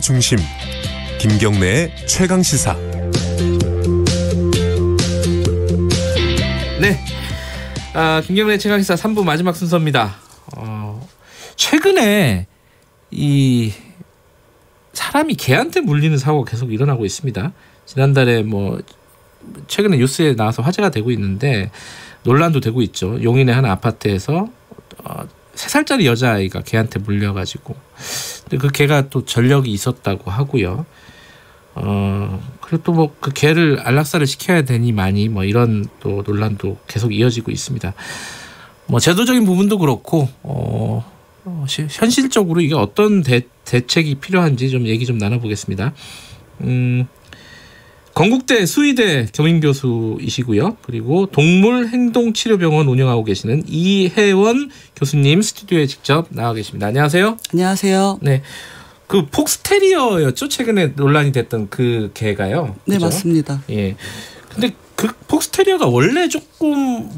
중심 김경래의 최강시사. 네, 김경래 최강시사 3부 마지막 순서입니다. 최근에 이 사람이 개한테 물리는 사고가 계속 일어나고 있습니다. 지난달에 최근에 뉴스에 나와서 화제가 되고 있는데 논란도 되고 있죠. 용인의 한 아파트에서 3살짜리 여자아이가 개한테 물려가지고, 근데 그 개가 또 전력이 있었다고 하고요. 그리고 또 그 개를 안락사를 시켜야 되니 많이 이런 또 논란도 계속 이어지고 있습니다. 제도적인 부분도 그렇고 현실적으로 이게 어떤 대책이 필요한지 좀 얘기 좀 나눠보겠습니다. 건국대 수의대 겸임교수이시고요. 그리고 동물행동치료병원 운영하고 계시는 이혜원 교수님 스튜디오에 직접 나와 계십니다. 안녕하세요. 안녕하세요. 네, 그 폭스테리어였죠? 최근에 논란이 됐던 그 개가요. 네, 그죠? 맞습니다. 예. 근데 그 폭스테리어가 원래 조금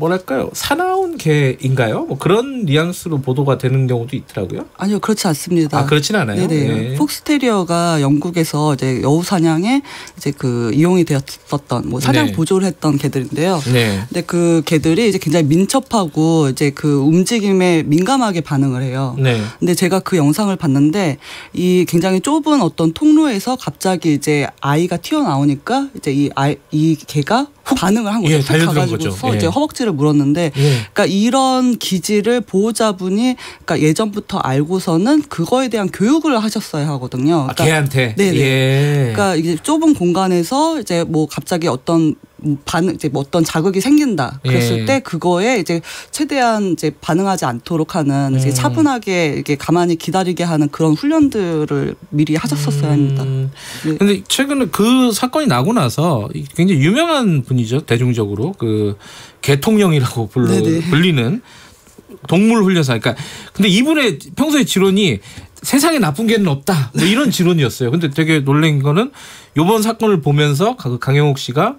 사나운 개인가요? 그런 뉘앙스로 보도가 되는 경우도 있더라고요. 아니요, 그렇지 않습니다. 그렇진 않아요. 네네. 네. 폭스테리어가 영국에서 이제 여우 사냥에 이제 이용이 되었었던 사냥 네. 보조를 했던 개들인데요. 네. 근데 그 개들이 이제 굉장히 민첩하고 이제 그 움직임에 민감하게 반응을 해요. 네. 근데 제가 그 영상을 봤는데 이 굉장히 좁은 어떤 통로에서 갑자기 이제 아이가 튀어나오니까 이제 이 개가 반응을 한 거죠. 탁 가가지고서 이제 허벅지를 물었는데, 그러니까 이런 기질을 보호자분이 예전부터 알고서는 그거에 대한 교육을 하셨어야 하거든요. 그러니까 개한테. 네네. 예. 그러니까 이제 좁은 공간에서 이제 갑자기 어떤 어떤 자극이 생긴다. 그랬을 때 그거에 이제 최대한 이제 반응하지 않도록 하는 이제 차분하게 이렇게 가만히 기다리게 하는 그런 훈련들을 미리 하셨었어야 합니다. 근데 최근에 그 사건이 나고 나서 굉장히 유명한 분이죠. 대중적으로 그 개통령이라고 불리는 동물 훈련사. 그러니까 근데 이분의 평소의 지론이 세상에 나쁜 개는 없다. 이런 지론이었어요. 근데 되게 놀란 거는 이번 사건을 보면서 강영욱 씨가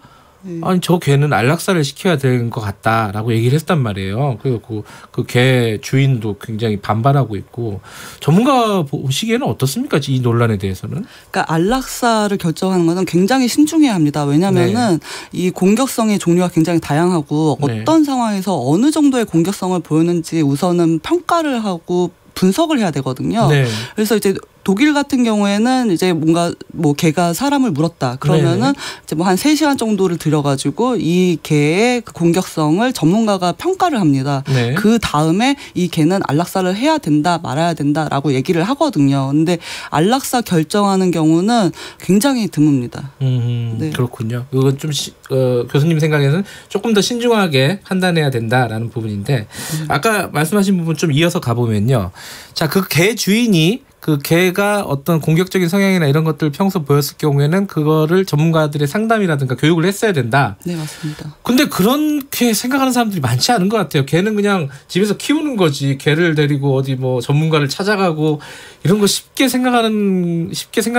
아니 저 개는 안락사를 시켜야 되는 것 같다라고 얘기를 했단 말이에요. 그리고 그 개 주인도 굉장히 반발하고 있고, 전문가 보시기에는 어떻습니까? 이 논란에 대해서는? 그러니까 안락사를 결정하는 것은 굉장히 신중해야 합니다. 왜냐하면은 이 공격성의 종류가 굉장히 다양하고 어떤 상황에서 어느 정도의 공격성을 보였는지 우선은 평가를 하고 분석을 해야 되거든요. 그래서 이제 독일 같은 경우에는 이제 개가 사람을 물었다. 그러면은 이제 한 3시간 정도를 들여가지고 이 개의 그 공격성을 전문가가 평가를 합니다. 그 다음에 이 개는 안락사를 해야 된다, 말아야 된다라고 얘기를 하거든요. 근데 안락사 결정하는 경우는 굉장히 드뭅니다. 네. 그렇군요. 그건 좀 교수님 생각에는 조금 더 신중하게 판단해야 된다라는 부분인데, 아까 말씀하신 부분 좀 이어서 가보면요. 자, 그 개 주인이 그 개가 어떤 공격적인 성향이나 이런 것들 평소 보였을 경우에는 그거를 전문가들의 상담이라든가 교육을 했어야 된다. 네, 맞습니다. 근데 그렇게 생각하는 사람들이 많지 않은 것 같아요. 개는 그냥 집에서 키우는 거지. 개를 데리고 어디 전문가를 찾아가고 이런 거 쉽게 생각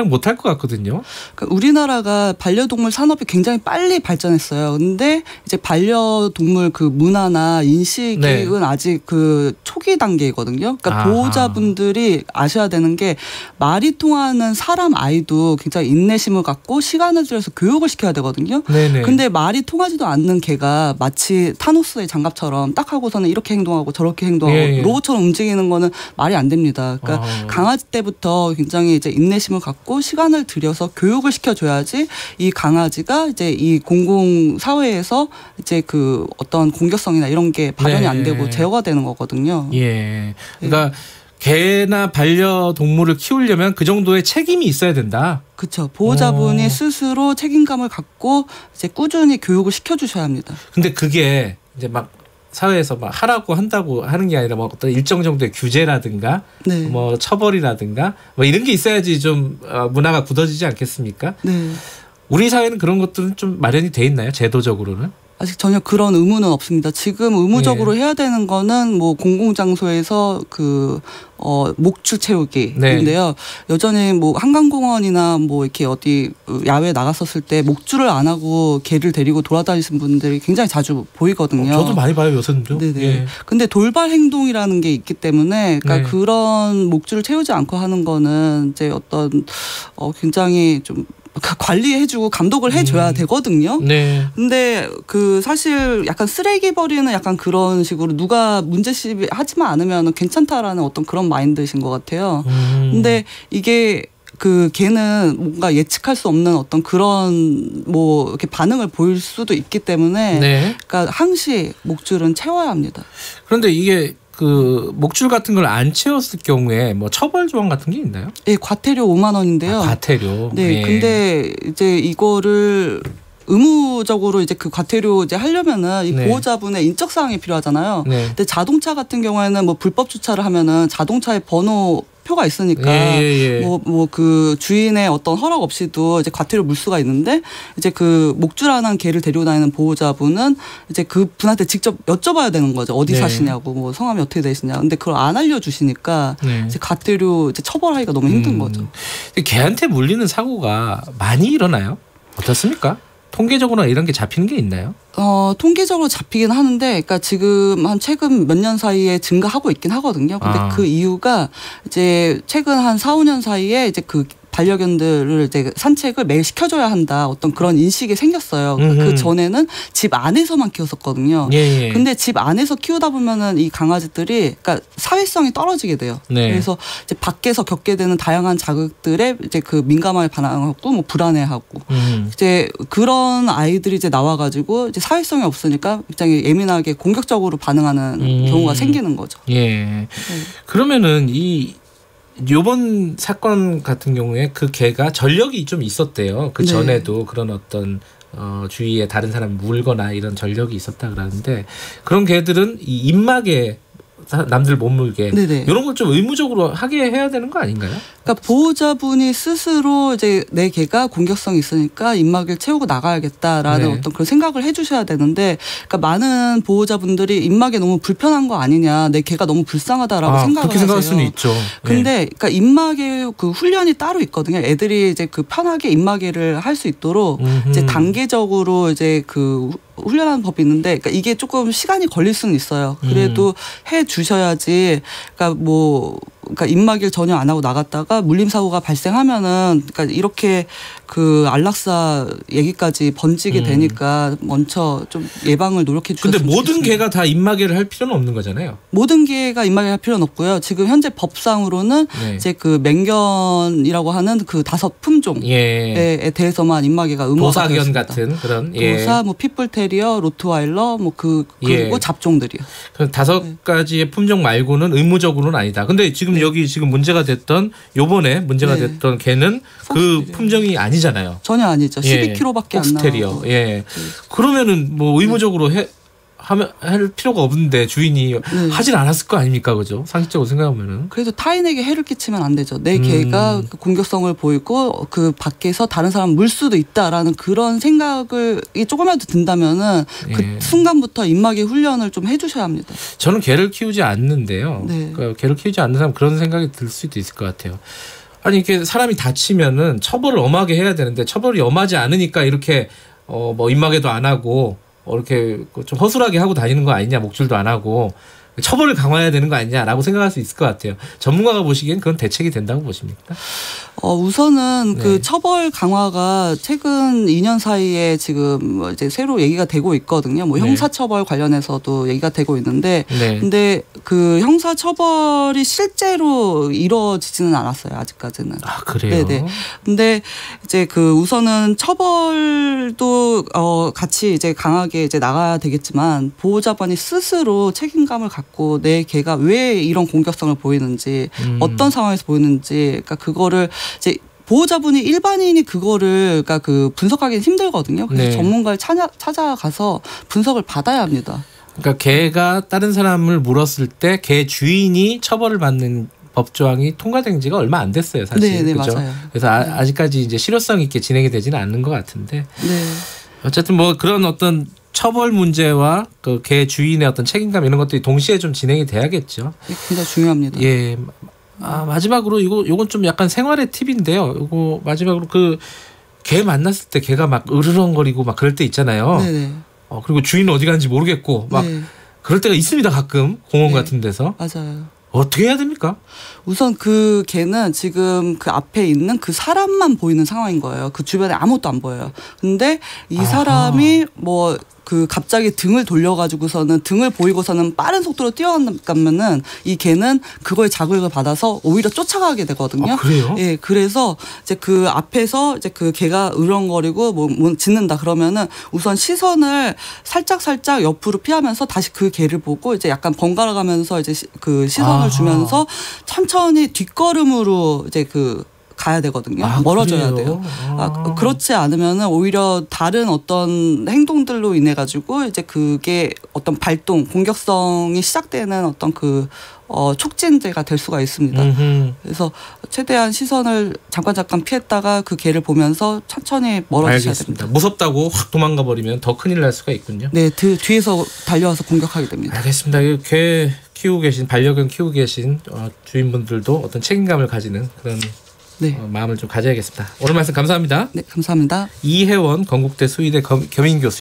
못 할 것 같거든요. 그러니까 우리나라가 반려동물 산업이 굉장히 빨리 발전했어요. 근데 이제 반려동물 그 문화나 인식은 아직 그 초기 단계이거든요. 그러니까 보호자분들이 아셔야 되는 게, 말이 통하는 사람 아이도 굉장히 인내심을 갖고 시간을 들여서 교육을 시켜야 되거든요. 근데 말이 통하지도 않는 개가 마치 타노스의 장갑처럼 딱 하고서는 이렇게 행동하고 저렇게 행동하고 로봇처럼 움직이는 거는 말이 안 됩니다. 그러니까 강아지 때부터 굉장히 이제 인내심을 갖고 시간을 들여서 교육을 시켜줘야지 이 강아지가 이제 이 공공 사회에서 이제 그 어떤 공격성이나 이런 게 발현이 안 되고 제어가 되는 거거든요. 그러니까 개나 반려동물을 키우려면 그 정도의 책임이 있어야 된다. 그렇죠. 보호자분이 스스로 책임감을 갖고 이제 꾸준히 교육을 시켜주셔야 합니다. 근데 그게 이제 사회에서 하라고 한다고 하는 게 아니라 어떤 일정 정도의 규제라든가 처벌이라든가 이런 게 있어야지 좀 문화가 굳어지지 않겠습니까? 우리 사회는 그런 것들은 좀 마련이 돼 있나요? 제도적으로는? 아직 전혀 그런 의무는 없습니다. 지금 의무적으로 해야 되는 거는 뭐 공공장소에서 목줄 채우기인데요. 여전히 뭐 한강공원이나 뭐 이렇게 어디 야외 나갔었을 때 목줄을 안 하고 개를 데리고 돌아다니시는 분들이 굉장히 자주 보이거든요. 저도 많이 봐요, 요새는요. 네네. 예. 근데 돌발 행동이라는 게 있기 때문에 그러니까 그런 목줄을 채우지 않고 하는 거는 이제 어떤 굉장히 좀 관리해주고 감독을 해줘야 되거든요. 네. 근데 그 사실 약간 쓰레기 버리는 약간 그런 식으로 누가 문제시 하지만 않으면 괜찮다라는 어떤 그런 마인드이신 것 같아요. 근데 이게 그 걔는 뭔가 예측할 수 없는 어떤 그런 뭐 이렇게 반응을 보일 수도 있기 때문에 그러니까 항시 목줄은 채워야 합니다. 그런데 이게 그 목줄 같은 걸 안 채웠을 경우에 뭐 처벌 조항 같은 게 있나요? 예, 과태료 5만 원인데요. 과태료. 네, 근데 이제 이거를 의무적으로 이제 그 과태료 이제 하려면은 이 보호자분의 인적 사항이 필요하잖아요. 근데 자동차 같은 경우에는 뭐 불법 주차를 하면은 자동차의 번호 표가 있으니까 뭐 그 주인의 어떤 허락 없이도 이제 과태료 물 수가 있는데 이제 그 목줄안한 개를 데리고 다니는 보호자분은 이제 그 분한테 직접 여쭤봐야 되는 거죠. 어디 사시냐고 뭐 성함이 어떻게 되시냐. 근데 그걸 안 알려주시니까 이제 과태료 이제 처벌하기가 너무 힘든 거죠. 개한테 물리는 사고가 많이 일어나요? 어떻습니까? 통계적으로 이런 게 잡히는 게 있나요? 통계적으로 잡히긴 하는데, 그러니까 지금 한 최근 몇 년 사이에 증가하고 있긴 하거든요. 근데 그 이유가 이제 최근 한 4, 5년 사이에 이제 그 반려견들을 이제 산책을 매일 시켜줘야 한다. 어떤 그런 인식이 생겼어요. 그 전에는 집 안에서만 키웠었거든요. 근데 집 안에서 키우다 보면은 이 강아지들이 그러니까 사회성이 떨어지게 돼요. 그래서 이제 밖에서 겪게 되는 다양한 자극들에 이제 그 민감하게 반응하고 뭐 불안해하고 이제 그런 아이들이 이제 나와가지고 이제 사회성이 없으니까 굉장히 예민하게 공격적으로 반응하는 경우가 생기는 거죠. 그러면은 요번 사건 같은 경우에 그 개가 전력이 좀 있었대요. 그 전에도 그런 어떤 주위에 다른 사람 물거나 이런 전력이 있었다 그러는데 그런 개들은 이 입막에 남들 못 물게 이런 걸 좀 의무적으로 하게 해야 되는 거 아닌가요? 그러니까 보호자분이 스스로 이제 내 개가 공격성이 있으니까 입막을 채우고 나가야겠다라는 어떤 그런 생각을 해주셔야 되는데, 그러니까 많은 보호자분들이 입막에 너무 불편한 거 아니냐, 내 개가 너무 불쌍하다라고 생각을 그렇게 생각할 하세요. 수는 있죠. 근데 그러니까 입막에 그 훈련이 따로 있거든요. 애들이 이제 그 편하게 입막이를 할 수 있도록 이제 단계적으로 이제 그 훈련하는 법이 있는데, 그러니까 이게 조금 시간이 걸릴 수는 있어요. 그래도 해 주셔야지. 그러니까 입막이를 전혀 안 하고 나갔다가 물림 사고가 발생하면은 그러니까 이렇게 그 안락사 얘기까지 번지게 되니까 먼저 좀 예방을 노력해 주셨으면 근데 모든 좋겠습니다. 개가 다 입마개를 할 필요는 없는 거잖아요. 모든 개가 입마개를 할 필요는 없고요. 지금 현재 법상으로는 이제 그 맹견이라고 하는 그 5 품종에 대해서만 입마개가 의무화가 되어 도사견 있습니다. 같은 그런 도사, 뭐 핏불테리어, 로트와일러, 뭐 그리고 잡종들이요. 그 5가지의 품종 말고는 의무적으로는 아니다. 근데 지금 여기 지금 문제가 됐던 요번에 문제가 됐던 개는 그 품종이 아니잖아요. 전혀 아니죠. 12kg밖에 안 나와요. 그러면은 뭐 의무적으로 할 필요가 없는데 주인이 하질 않았을 거 아닙니까, 그죠? 상식적으로 생각하면은. 그래도 타인에게 해를 끼치면 안 되죠. 내 개가 공격성을 보이고 그 밖에서 다른 사람 물 수도 있다라는 그런 생각을 조금이라도 든다면은 그 순간부터 입마개 훈련을 좀 해주셔야 합니다. 저는 개를 키우지 않는데요. 그러니까 개를 키우지 않는 사람 그런 생각이 들 수도 있을 것 같아요. 아니 이렇게 사람이 다치면은 처벌을 엄하게 해야 되는데 처벌이 엄하지 않으니까 이렇게 뭐 입마개도 안 하고 이렇게 좀 허술하게 하고 다니는 거 아니냐, 목줄도 안 하고 처벌을 강화해야 되는 거 아니냐라고 생각할 수 있을 것 같아요. 전문가가 보시기엔 그건 대책이 된다고 보십니까? 우선은 그 처벌 강화가 최근 2년 사이에 지금 이제 새로 얘기가 되고 있거든요. 뭐 형사처벌 관련해서도 얘기가 되고 있는데, 근데 그 형사처벌이 실제로 이루어지지는 않았어요. 아직까지는. 아, 그래요? 네네. 근데 이제 그 우선은 처벌도 같이 이제 강하게 이제 나가야 되겠지만 보호자분이 스스로 책임감을 갖고 내 개가 왜 이런 공격성을 보이는지, 어떤 상황에서 보이는지, 그러니까 그거를 이제 보호자분이 일반인이 그거를 그러니까 그 분석하기는 힘들거든요. 그래서 전문가를 찾아가서 분석을 받아야 합니다. 그러니까 개가 다른 사람을 물었을 때 개 주인이 처벌을 받는 법조항이 통과된 지가 얼마 안 됐어요, 사실. 네, 그렇죠? 맞아요. 그래서 아직까지 이제 실효성 있게 진행이 되지는 않는 것 같은데. 어쨌든 뭐 그런 어떤 처벌 문제와 그 개 주인의 어떤 책임감 이런 것들이 동시에 좀 진행이 돼야겠죠. 굉장히 중요합니다. 예. 마지막으로 요건 좀 약간 생활의 팁인데요. 요거 마지막으로 그 개 만났을 때 개가 막 으르렁거리고 막 그럴 때 있잖아요. 네네. 그리고 주인은 어디 가는지 모르겠고 막 네. 그럴 때가 있습니다. 가끔 공원 네. 같은 데서. 맞아요. 어떻게 해야 됩니까? 우선 그 개는 지금 그 앞에 있는 그 사람만 보이는 상황인 거예요. 그 주변에 아무것도 안 보여요. 근데 이 사람이 뭐 그 갑자기 등을 돌려가지고서는 등을 보이고서는 빠른 속도로 뛰어가면은 이 개는 그거에 자극을 받아서 오히려 쫓아가게 되거든요. 그래요? 예, 그래서 이제 그 앞에서 이제 그 개가 으렁거리고 뭐 짖는다 그러면은 우선 시선을 살짝 옆으로 피하면서 다시 그 개를 보고 이제 약간 번갈아 가면서 이제 그 시선을 주면서 천천히 뒷걸음으로 이제 그 가야 되거든요. 멀어져야 그래요? 돼요. 그렇지 않으면은 오히려 다른 어떤 행동들로 인해 가지고 이제 그게 어떤 발동, 공격성이 시작되는 어떤 그 촉진제가 될 수가 있습니다. 그래서 최대한 시선을 잠깐 피했다가 그 개를 보면서 천천히 멀어지셔야 됩니다. 무섭다고 확 도망가 버리면 더 큰일 날 수가 있군요. 네, 뒤에서 달려와서 공격하게 됩니다. 알겠습니다. 개 키우고 계신 반려견 키우고 계신 주인분들도 어떤 책임감을 가지는 그런 네. 마음을 좀 가져야겠습니다. 오늘 말씀 감사합니다. 네, 감사합니다. 이혜원 건국대 수의대 겸임교수.